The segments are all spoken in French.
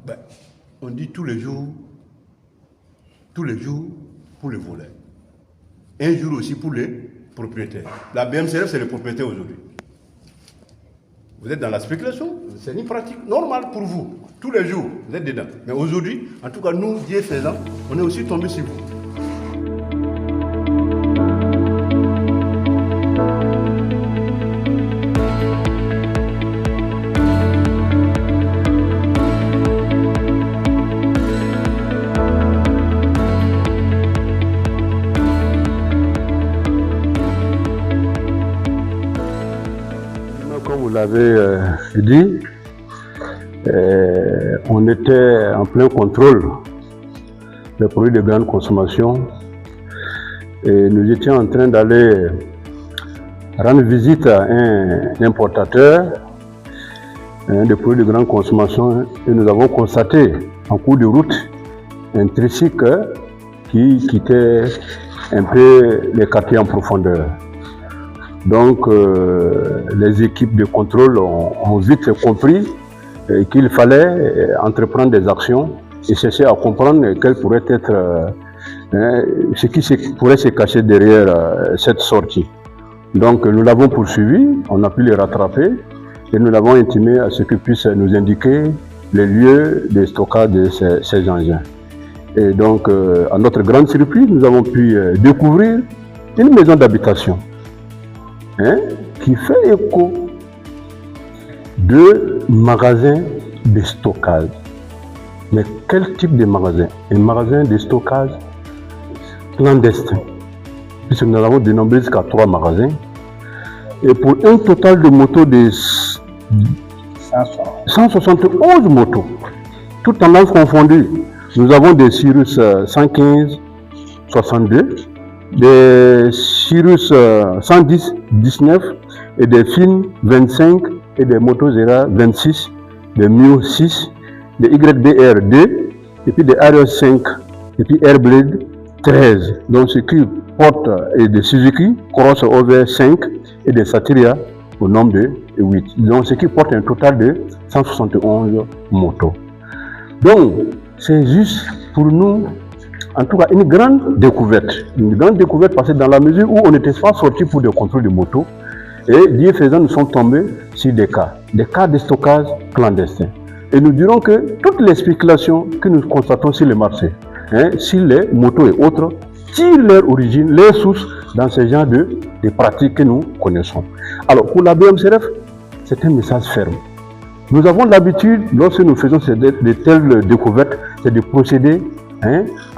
Ben, on dit tous les jours pour les voleurs. Un jour aussi pour les propriétaires. La BMCRF, c'est les propriétaires aujourd'hui. Vous êtes dans la spéculation, c'est une pratique normale pour vous. Tous les jours, vous êtes dedans. Mais aujourd'hui, en tout cas, nous, Dieu faisant, on est aussi tombés sur vous. Comme vous l'avez dit, on était en plein contrôle des produits de grande consommation et nous étions en train d'aller rendre visite à un importateur de produits de grande consommation et nous avons constaté en cours de route un tricycle qui quittait un peu les quartiers en profondeur. Donc, les équipes de contrôle ont vite compris qu'il fallait entreprendre des actions et chercher à comprendre quel pourrait être ce qui pourrait se cacher derrière cette sortie. Donc, nous l'avons poursuivi, on a pu les rattraper et nous l'avons intimé à ce qu'ils puissent nous indiquer les lieux de stockage de ces engins. Et donc, à notre grande surprise, nous avons pu découvrir une maison d'habitation. Qui fait écho de magasins de stockage. Mais quel type de magasin? Un magasin de stockage clandestin. Puisque nous avons dénombré jusqu'à 3 magasins. Et pour un total de motos de 171 motos, toutes tendances confondues. Nous avons des Cirrus 115, 62. Des Cirrus 110, 19 et des Fin 25 et des Motozera 26, des Mio 6, des YBR 2 et puis des Arios 5 et puis Airblade 13. Donc ce qui porte et des Suzuki Crossover 5 et des Satiria au nombre de 8. Donc ce qui porte un total de 171 motos. Donc c'est juste pour nous. En tout cas, une grande découverte parce que dans la mesure où on n'était pas sorti pour des contrôles de moto, et Dieu faisant, nous sommes tombés sur des cas de stockage clandestin. Et nous dirons que toutes les spéculations que nous constatons sur les marchés, sur les motos et autres, tirent leur origine, leurs sources dans ce genre de pratiques que nous connaissons. Alors, pour la BMCRF, c'est un message ferme. Nous avons l'habitude, lorsque nous faisons de telles découvertes, c'est de procéder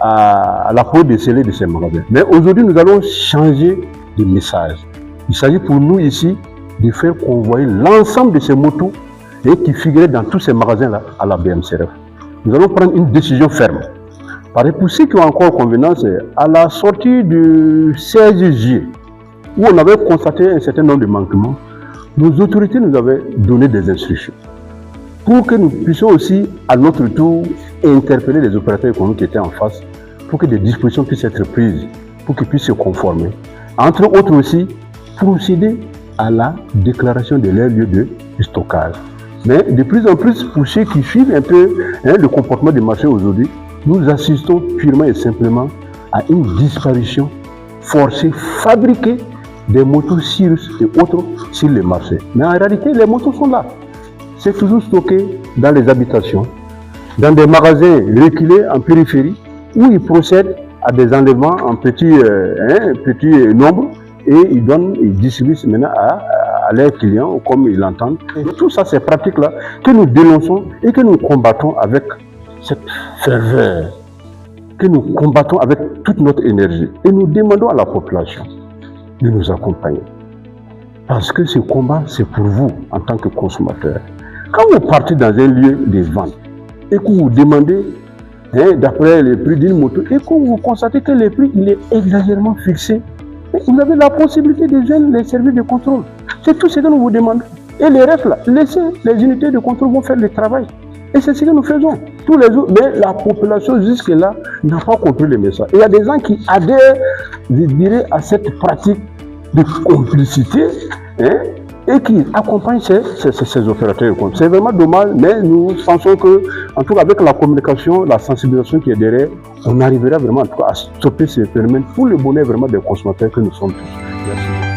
à la peau décelée de ces magasins. Mais aujourd'hui, nous allons changer de message. Il s'agit pour nous ici de faire convoyer l'ensemble de ces motos qui figuraient dans tous ces magasins-là à la BMCRF. Nous allons prendre une décision ferme. Pour ceux qui ont encore convenance, à la sortie du 16 juillet, où on avait constaté un certain nombre de manquements, nos autorités nous avaient donné des instructions pour que nous puissions aussi, à notre tour, interpeller les opérateurs économiques qui étaient en face pour que des dispositions puissent être prises, pour qu'ils puissent se conformer. Entre autres aussi, procéder à la déclaration de leur lieu de stockage. Mais de plus en plus, pour ceux qui suivent un peu le comportement du marché aujourd'hui, nous assistons purement et simplement à une disparition forcée, fabriquée des motos Cirrus et autres sur les marchés. Mais en réalité, les motos sont là. C'est toujours stocké dans les habitations, dans des magasins reculés en périphérie, où ils procèdent à des enlèvements en petit nombre et ils distribuent maintenant à leurs clients comme ils l'entendent. Et tout ça, ces pratiques-là que nous dénonçons et que nous combattons avec cette ferveur, que nous combattons avec toute notre énergie. Et nous demandons à la population de nous accompagner. Parce que ce combat, c'est pour vous en tant que consommateur. Quand vous partez dans un lieu de vente et que vous demandez d'après le prix d'une moto et que vous constatez que le prix il est exagérément fixé, vous avez la possibilité de joindre les services de contrôle. C'est tout ce que nous vous demandons. Et les restes là, laissez les unités de contrôle vont faire le travail. Et c'est ce que nous faisons tous les jours. Mais la population jusque-là n'a pas compris le message. Et il y a des gens qui adhèrent, je dirais, à cette pratique de complicité et qui accompagnent ces opérateurs. C'est vraiment dommage, mais nous pensons que, en tout cas avec la communication, la sensibilisation qui est derrière, on arrivera vraiment en tout cas à stopper ces phénomènes pour le bonheur vraiment des consommateurs que nous sommes tous. Merci.